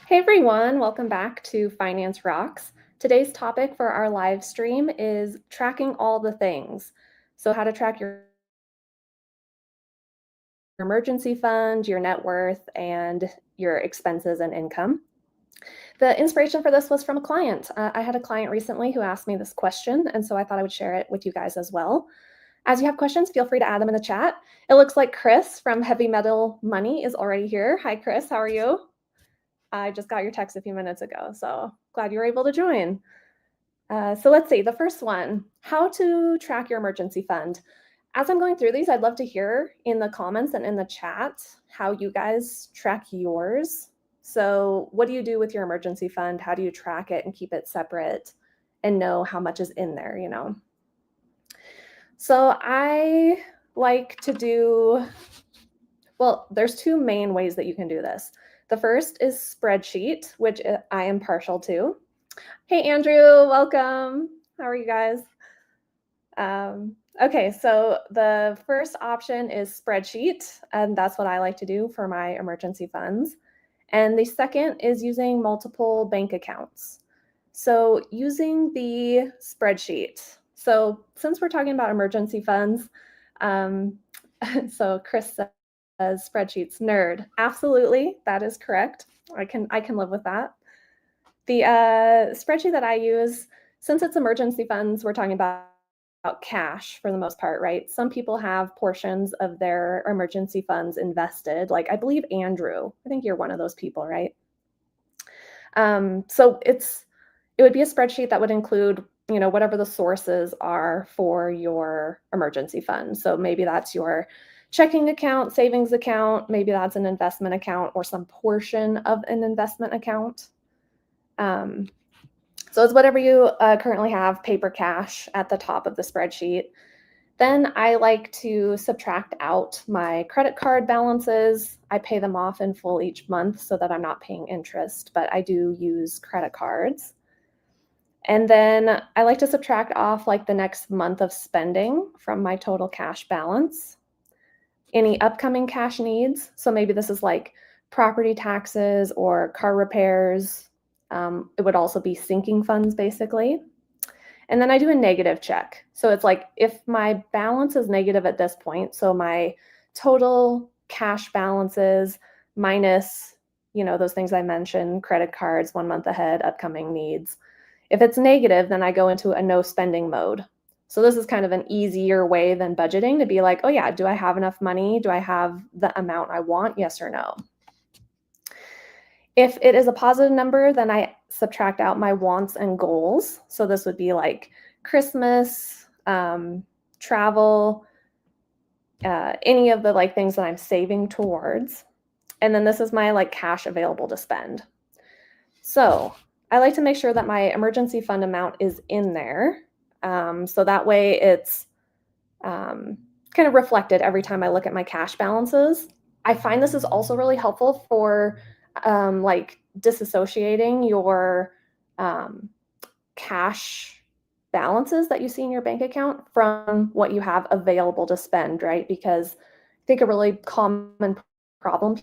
Hey everyone, welcome back to Finance Rocks. Today's topic for our live stream is tracking all the things. So, how to track your emergency fund, your net worth, and your expenses and income. The inspiration for this was from a client. I had a client recently who asked me this question, and so I thought I would share it with you guys as well. As you have questions, feel free to add them in the chat. It looks like Chris from Heavy Metal Money is already here. Hi, Chris. How are you? I just got your text a few minutes ago, so glad you were able to join. So let's see, the first one, how to track your emergency fund. As I'm going through these, I'd love to hear in the comments and in the chat how you guys track yours. So what do you do with your emergency fund? How do you track it and keep it separate and know how much is in there, you know? So I like to do, well, there's two main ways that you can do this. The first is spreadsheet, which I am partial to. Hey, Andrew, welcome. How are you guys? Okay, so the first option is spreadsheet, and that's what I like to do for my emergency funds. And the second is using multiple bank accounts. So using the spreadsheet. So since we're talking about emergency funds, um, so Chris says spreadsheets nerd. Absolutely, that is correct. I can live with that. The spreadsheet that I use, since it's emergency funds, we're talking about cash for the most part, right? Some people have portions of their emergency funds invested. Like I believe Andrew, I think you're one of those people, right? So it would be a spreadsheet that would include, you know, whatever the sources are for your emergency fund. So maybe that's your checking account, savings account, maybe that's an investment account or some portion of an investment account. So it's whatever you currently have, paper cash at the top of the spreadsheet. Then I like to subtract out my credit card balances. I pay them off in full each month so that I'm not paying interest, but I do use credit cards. And then I like to subtract off like the next month of spending from my total cash balance. Any upcoming cash needs. So maybe this is like property taxes or car repairs. It would also be sinking funds, basically. And then I do a negative check. So it's like if my balance is negative at this point, so my total cash balances minus, you know, those things I mentioned, credit cards, 1 month ahead, upcoming needs. If it's negative, then I go into a no spending mode. So this is kind of an easier way than budgeting to be like, oh yeah, do I have enough money? Do I have the amount I want? Yes or no? If it is a positive number, then I subtract out my wants and goals. So this would be like Christmas, travel, any of the like things that I'm saving towards. And then this is my like cash available to spend. So I like to make sure that my emergency fund amount is in there. So that way it's kind of reflected every time I look at my cash balances. I find this is also really helpful for like disassociating your cash balances that you see in your bank account from what you have available to spend, right? Because I think a really common problem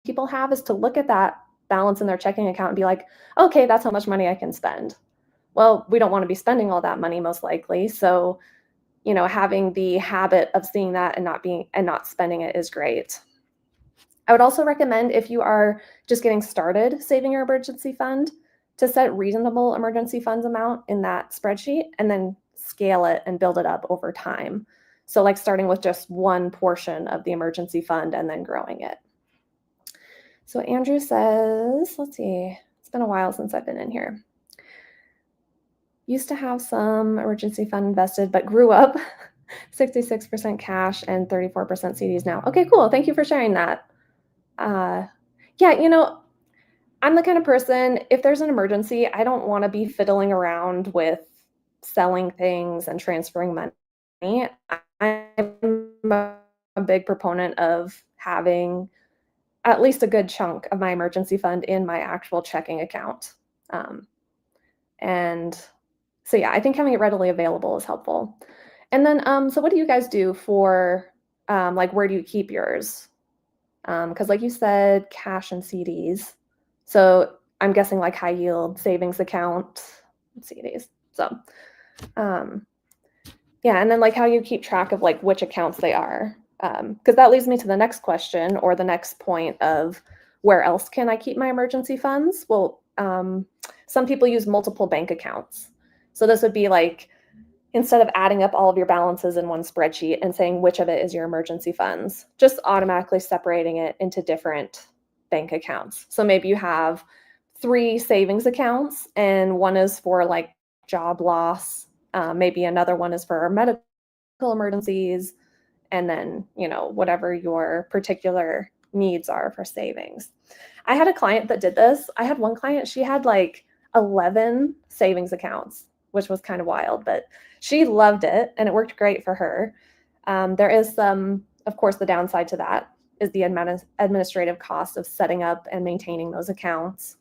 people have is to look at that balance in their checking account and be like, okay, that's how much money I can spend. Well, we don't want to be spending all that money most likely. So, you know, having the habit of seeing that and not spending it is great. I would also recommend if you are just getting started saving your emergency fund to set reasonable emergency funds amount in that spreadsheet and then scale it and build it up over time. So like starting with just one portion of the emergency fund and then growing it. So Andrew says, let's see, it's been a while since I've been in here. Used to have some emergency fund invested, but grew up 66% cash and 34% CDs now. Okay, cool. Thank you for sharing that. Yeah, you know, I'm the kind of person, if there's an emergency, I don't want to be fiddling around with selling things and transferring money. I'm a big proponent of having at least a good chunk of my emergency fund in my actual checking account. And so yeah, I think having it readily available is helpful. And then, so what do you guys do for, like, where do you keep yours? Because like you said, cash and CDs. So I'm guessing like high yield savings account, CDs. So, yeah, and then like how you keep track of like which accounts they are. Because that leads me to the next question or the next point of where else can I keep my emergency funds? Well, some people use multiple bank accounts. So this would be like instead of adding up all of your balances in one spreadsheet and saying which of it is your emergency funds, just automatically separating it into different bank accounts. So maybe you have 3 savings accounts and one is for like job loss, maybe another one is for medical emergencies, and then, whatever your particular needs are for savings. I had a client that did this. I had one client, she had like 11 savings accounts, which was kind of wild, but she loved it and it worked great for her. There is some, of course, the downside to that is the administrative cost of setting up and maintaining those accounts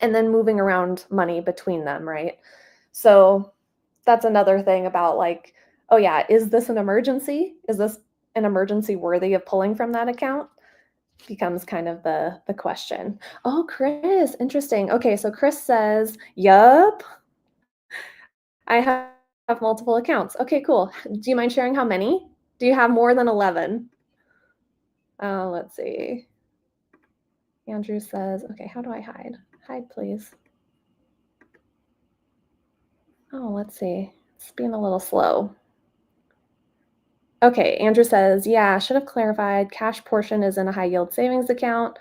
and then moving around money between them, right? So that's another thing about like, oh yeah, is this an emergency? Is this an emergency worthy of pulling from that account? Becomes kind of the question. Oh, Chris, interesting. Okay, so Chris says, yup, I have multiple accounts. Okay, cool. Do you mind sharing how many? Do you have more than 11? Let's see. Andrew says, okay, how do I hide? Hide, please. Oh, let's see. It's being a little slow. Okay, Andrew says, yeah, should have clarified. Cash portion is in a high yield savings account.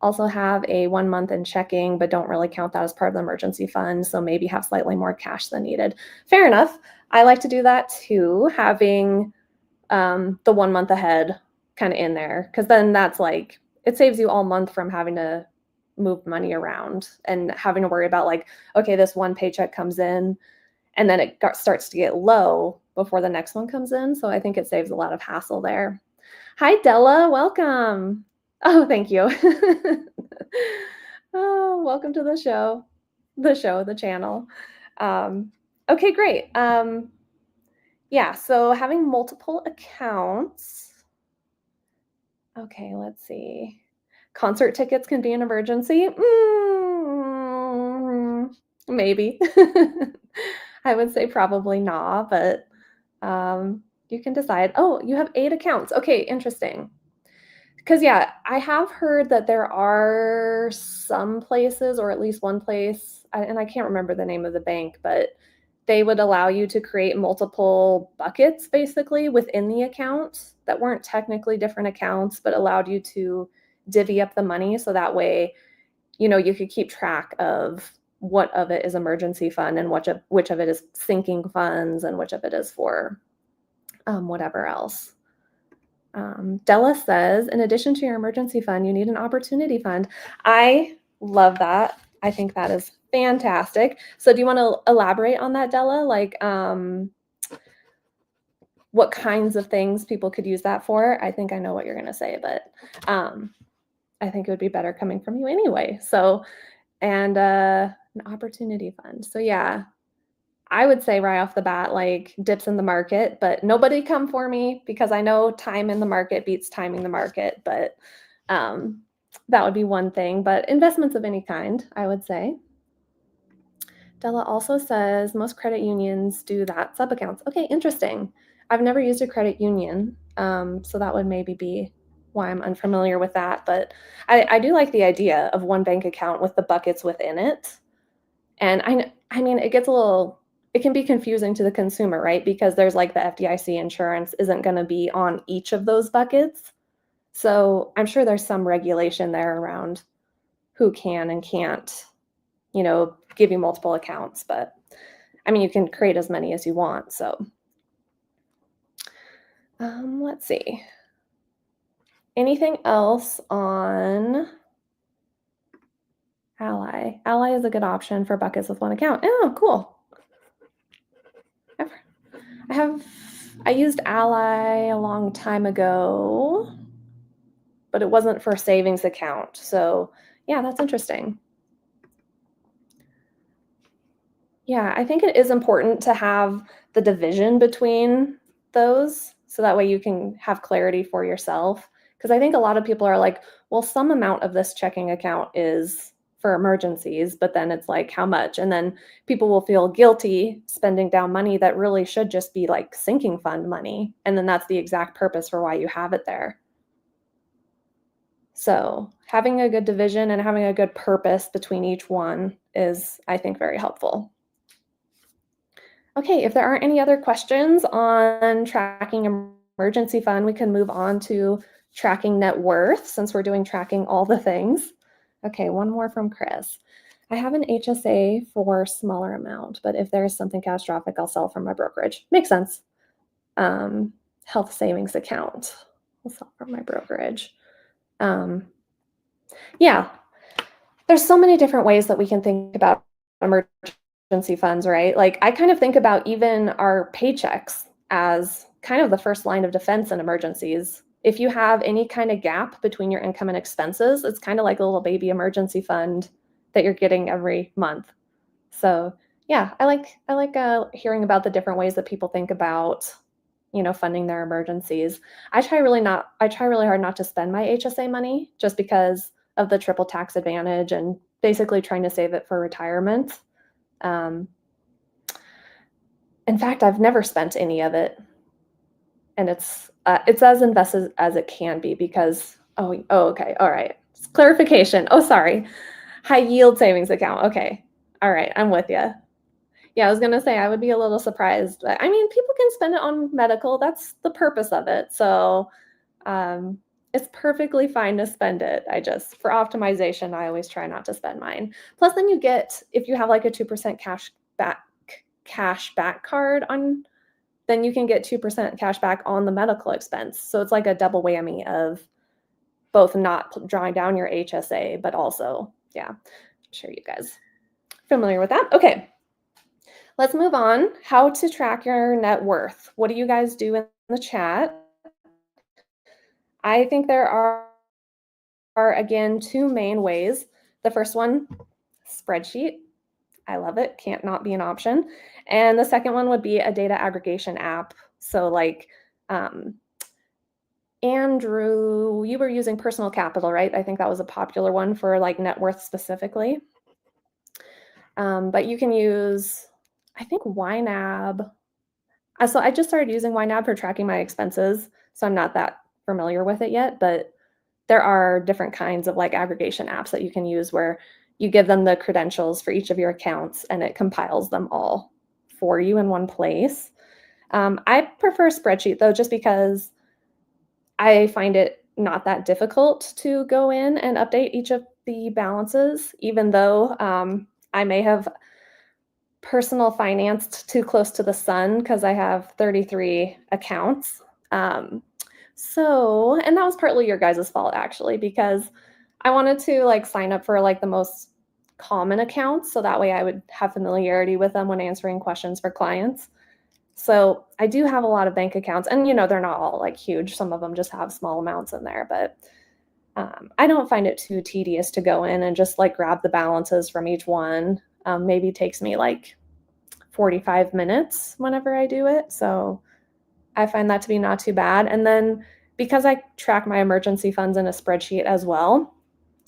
Also have a 1 month in checking, but don't really count that as part of the emergency fund. So maybe have slightly more cash than needed. Fair enough. I like to do that too, having the 1 month ahead kind of in there, because then that's like, it saves you all month from having to move money around and having to worry about like, okay, this one paycheck comes in and then it starts to get low before the next one comes in. So I think it saves a lot of hassle there. Hi, Della. Welcome. Oh, thank you. Oh, welcome to the channel. Okay, great. Yeah, so having multiple accounts. Okay, let's see. Concert tickets can be an emergency. Maybe. I would say probably not, but you can decide. Oh, you have 8 accounts. Okay, interesting. Because, yeah, I have heard that there are some places, or at least one place, and I can't remember the name of the bank, but they would allow you to create multiple buckets basically within the account that weren't technically different accounts, but allowed you to divvy up the money so that way, you could keep track of what of it is emergency fund and which of it is sinking funds and which of it is for whatever else. Della says, in addition to your emergency fund, you need an opportunity fund. I love that. I think that is fantastic. So do you want to elaborate on that, Della? Like what kinds of things people could use that for? I think I know what you're going to say, but I think it would be better coming from you anyway. So, and an opportunity fund. So yeah, I would say right off the bat, like dips in the market, but nobody come for me because I know time in the market beats timing the market. But that would be one thing. But investments of any kind, I would say. Della also says most credit unions do that sub accounts. Okay, interesting. I've never used a credit union, so that would maybe be why I'm unfamiliar with that. But I do like the idea of one bank account with the buckets within it. And I mean, it can be confusing to the consumer, right? Because there's like the FDIC insurance isn't going to be on each of those buckets. So I'm sure there's some regulation there around who can and can't, give you multiple accounts. But I mean, you can create as many as you want. So let's see. Anything else on Ally? Ally is a good option for buckets with one account. Oh, cool. I used Ally a long time ago, but it wasn't for a savings account. So yeah, that's interesting. Yeah, I think it is important to have the division between those so that way you can have clarity for yourself. Because I think a lot of people are like, well, some amount of this checking account is for emergencies, but then it's like, how much? And then people will feel guilty spending down money that really should just be like sinking fund money. And then that's the exact purpose for why you have it there. So having a good division and having a good purpose between each one is, I think, very helpful. Okay, if there aren't any other questions on tracking emergency fund, we can move on to tracking net worth since we're doing tracking all the things. Okay, one more from Chris. I have an HSA for smaller amount, but if there is something catastrophic, I'll sell from my brokerage. Makes sense. Health savings account. I'll sell from my brokerage. Yeah, there's so many different ways that we can think about emergency funds, right? Like I kind of think about even our paychecks as kind of the first line of defense in emergencies. If you have any kind of gap between your income and expenses, it's kind of like a little baby emergency fund that you're getting every month. So yeah, I like hearing about the different ways that people think about, funding their emergencies. I try really hard not to spend my HSA money just because of the triple tax advantage and basically trying to save it for retirement. In fact, I've never spent any of it, and it's as invested as it can be because okay, all right, clarification. Oh, sorry, high yield savings account. Okay, all right, I'm with you. Yeah, I was gonna say I would be a little surprised, but I mean, people can spend it on medical. That's the purpose of it. So it's perfectly fine to spend it. For optimization, I always try not to spend mine. Plus, then you get, if you have like a 2% cash back card then you can get 2% cash back on the medical expense. So it's like a double whammy of both not drawing down your HSA, but also, yeah, I'm sure you guys are familiar with that. Okay. Let's move on. How to track your net worth. What do you guys do in the chat? I think there are again, two main ways. The first one, spreadsheet. I love it. Can't not be an option. And the second one would be a data aggregation app. So like, Andrew, you were using Personal Capital, right? I think that was a popular one for like net worth specifically. But you can use, I think, YNAB. So I just started using YNAB for tracking my expenses. So I'm not that familiar with it yet, but there are different kinds of like aggregation apps that you can use where you give them the credentials for each of your accounts and it compiles them all for you in one place. I prefer spreadsheet though, just because I find it not that difficult to go in and update each of the balances, even though I may have personal financed too close to the sun because I have 33 accounts. And that was partly your guys' fault actually, because I wanted to like sign up for like the most common accounts. So that way I would have familiarity with them when answering questions for clients. So I do have a lot of bank accounts and, they're not all like huge. Some of them just have small amounts in there, but I don't find it too tedious to go in and just like grab the balances from each one. Maybe takes me like 45 minutes whenever I do it. So I find that to be not too bad. And then because I track my emergency funds in a spreadsheet as well,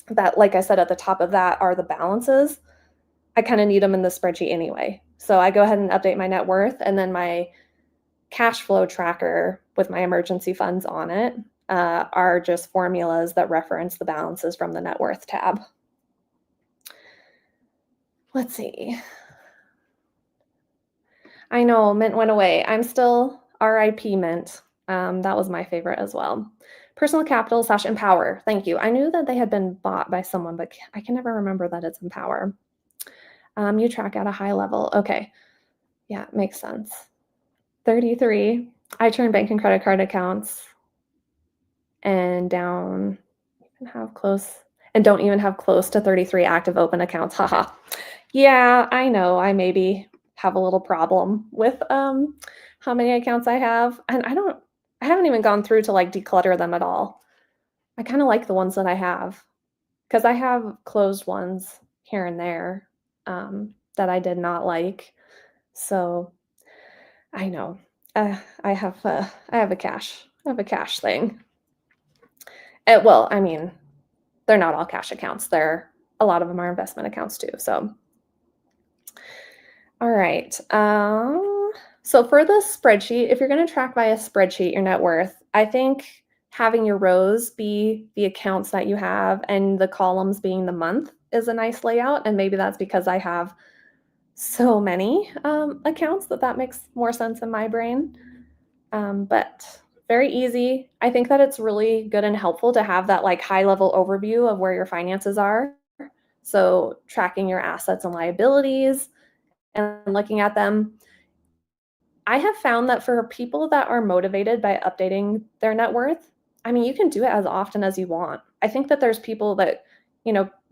that, like I said, at the top of that are the balances. I kind of need them in the spreadsheet anyway. So I go ahead and update my net worth, and then my cash flow tracker with my emergency funds on it are just formulas that reference the balances from the net worth tab. Let's see. I know Mint went away. I'm still RIP Mint. That was my favorite as well. Personal Capital / Empower. Thank you. I knew that they had been bought by someone, but I can never remember that it's Empower. You track at a high level. Okay. Yeah, makes sense. 33. I turn bank and credit card accounts and don't even have close to 33 active open accounts. Haha. Yeah, I know. I maybe have a little problem with how many accounts I have. And I haven't even gone through to like declutter them at all. I kind of like the ones that I have because I have closed ones here and there that I did not like. So I know I have a cash thing. Well, I mean, they're not all cash accounts. They're a lot of them are investment accounts too. So, all right. So for the spreadsheet, if you're going to track via spreadsheet your net worth, I think having your rows be the accounts that you have and the columns being the month is a nice layout. And maybe that's because I have so many accounts that makes more sense in my brain. But very easy. I think that it's really good and helpful to have that like high level overview of where your finances are. So tracking your assets and liabilities and looking at them. I have found that for people that are motivated by updating their net worth, I mean, you can do it as often as you want. I think that there's people that,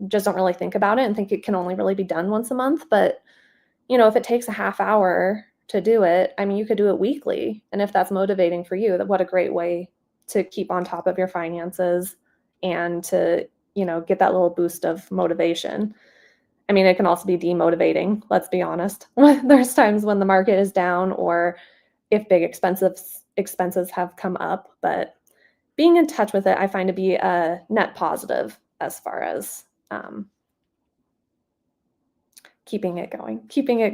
just don't really think about it and think it can only really be done once a month. But, if it takes a half hour to do it, I mean, you could do it weekly. And if that's motivating for you, what a great way to keep on top of your finances and to, get that little boost of motivation. I mean, it can also be demotivating, let's be honest. There's times when the market is down or if big expenses have come up, but being in touch with it, I find to be a net positive as far as keeping it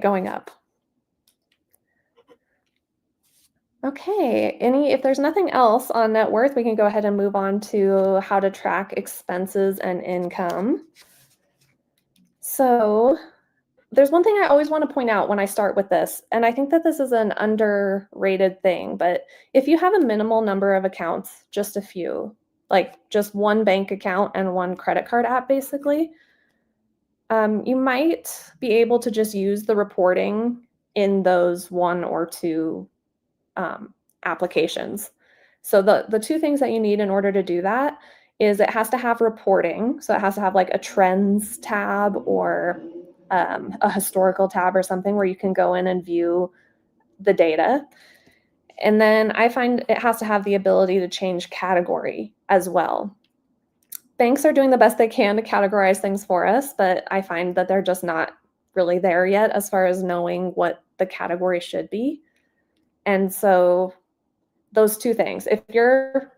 going up. Okay, if there's nothing else on net worth, we can go ahead and move on to how to track expenses and income. So there's one thing I always want to point out when I start with this, and I think that this is an underrated thing, but if you have a minimal number of accounts, just a few, like just one bank account and one credit card app, basically, you might be able to just use the reporting in those one or two applications. So the two things that you need in order to do that is it has to have reporting. So it has to have like a trends tab or a historical tab or something where you can go in and view the data. And then I find it has to have the ability to change category as well. Banks are doing the best they can to categorize things for us, but I find that they're just not really there yet as far as knowing what the category should be. And so those two things, if your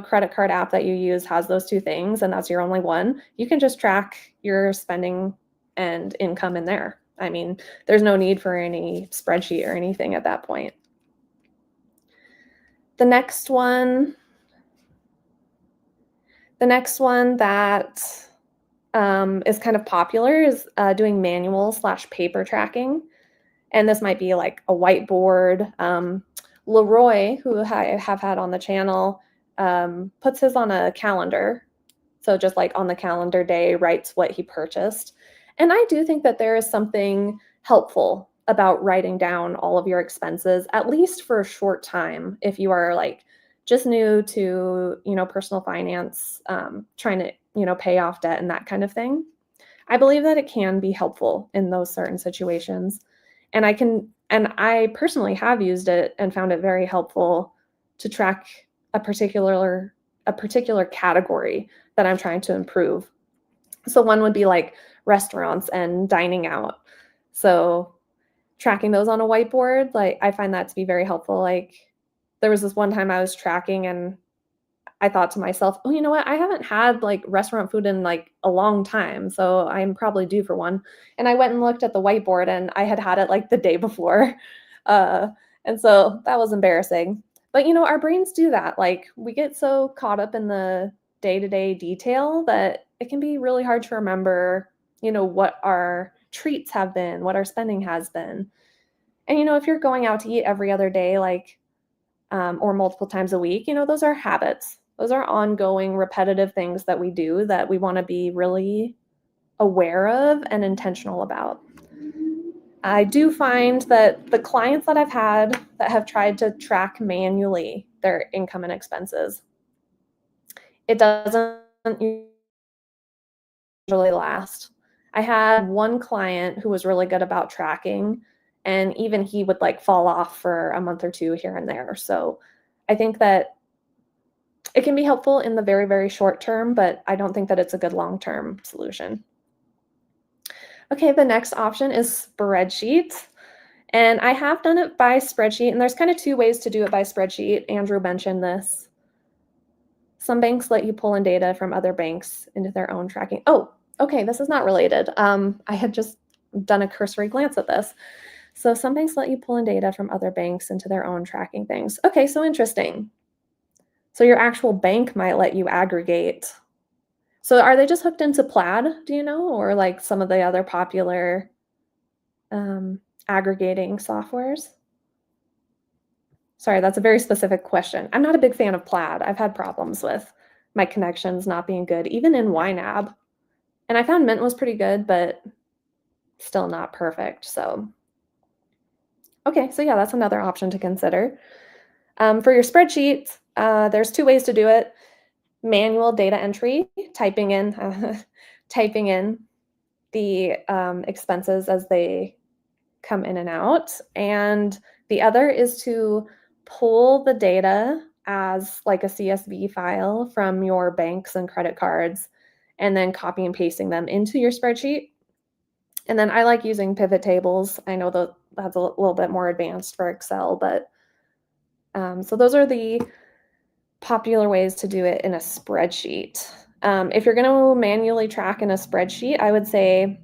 credit card app that you use has those two things and that's your only one, you can just track your spending and income in there. I mean, there's no need for any spreadsheet or anything at that point. The next one that is kind of popular is doing manual/paper tracking. And this might be like a whiteboard. Leroy, who I have had on the channel, puts his on a calendar. So just like on the calendar day, writes what he purchased. And I do think that there is something helpful about writing down all of your expenses, at least for a short time, if you are like just new to, personal finance, trying to, pay off debt and that kind of thing. I believe that it can be helpful in those certain situations. And I personally have used it and found it very helpful to track a particular category that I'm trying to improve. So one would be like restaurants and dining out. So tracking those on a whiteboard, like I find that to be very helpful. Like there was this one time I was tracking and I thought to myself, oh, you know what? I haven't had like restaurant food in like a long time. So I'm probably due for one. And I went and looked at the whiteboard and I had it like the day before. And so that was embarrassing. But, our brains do that. Like we get so caught up in the day-to-day detail that it can be really hard to remember, what our treats have been, what our spending has been. And, if you're going out to eat every other day, like, or multiple times a week, those are habits. Those are ongoing repetitive things that we do that we want to be really aware of and intentional about. I do find that the clients that I've had that have tried to track manually their income and expenses, it doesn't usually last. I had one client who was really good about tracking, and even he would like fall off for a month or two here and there. So I think that it can be helpful in the very, very short term, but I don't think that it's a good long-term solution. Okay, the next option is spreadsheet. And I have done it by spreadsheet, and there's kind of two ways to do it by spreadsheet. Andrew mentioned this. Some banks let you pull in data from other banks into their own tracking. Oh, okay, this is not related. I had just done a cursory glance at this. So some banks let you pull in data from other banks into their own tracking things. Okay, so interesting. So your actual bank might let you aggregate. So are they just hooked into Plaid, do you know, or like some of the other popular aggregating softwares? Sorry, that's a very specific question. I'm not a big fan of Plaid. I've had problems with my connections not being good, even in YNAB. And I found Mint was pretty good, but still not perfect. So, okay, so yeah, that's another option to consider. For your spreadsheet, there's two ways to do it: manual data entry, typing in typing in the expenses as they come in and out, and the other is to pull the data as like a CSV file from your banks and credit cards, and then copy and pasting them into your spreadsheet. And then I like using pivot tables. I know that's a little bit more advanced for Excel, but so those are the popular ways to do it in a spreadsheet. If you're going to manually track in a spreadsheet, I would say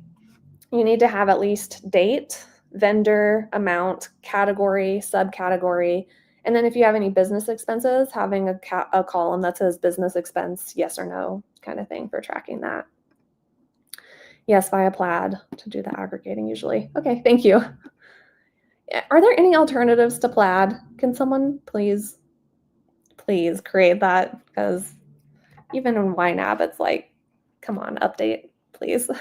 you need to have at least date, vendor, amount, category, subcategory, and then if you have any business expenses, having a column that says business expense, yes or no, kind of thing for tracking that. Yes, via Plaid to do the aggregating usually. Okay, thank you. Are there any alternatives to Plaid? Can someone please create that? Because even in YNAB, it's like, come on, update, please.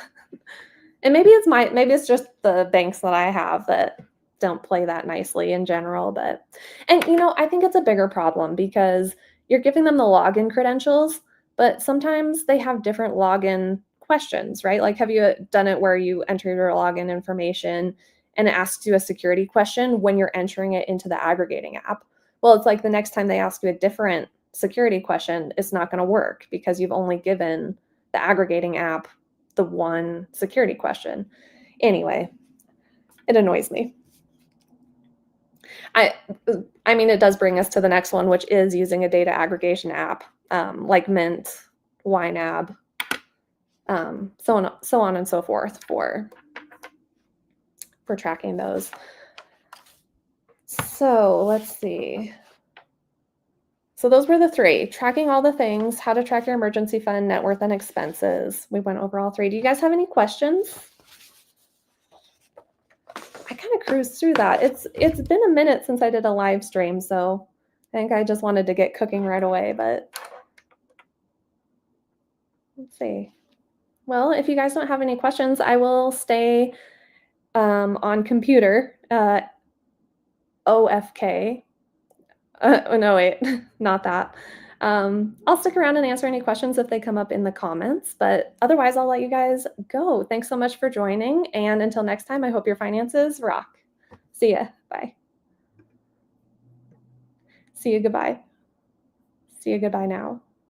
And maybe it's just the banks that I have that don't play that nicely in general, but and I think it's a bigger problem because you're giving them the login credentials, but sometimes they have different login questions, right? Like, have you done it where you enter your login information and it asks you a security question when you're entering it into the aggregating app? Well, it's like the next time they ask you a different security question, it's not going to work because you've only given the aggregating app the one security question. Anyway, it annoys me. I mean, it does bring us to the next one, which is using a data aggregation app, like Mint, YNAB, so on and so forth for tracking those. So let's see. So those were the three: tracking all the things, how to track your emergency fund, net worth, and expenses. We went over all three. Do you guys have any questions? I kind of cruised through that. It's been a minute since I did a live stream, so I think I just wanted to get cooking right away, but let's see. Well, if you guys don't have any questions, I will stay on computer, OFK. Oh, no, wait, not that. I'll stick around and answer any questions if they come up in the comments, but otherwise I'll let you guys go. Thanks so much for joining, and until next time, I hope your finances rock. See ya. Bye. See you. Goodbye. See you. Goodbye now.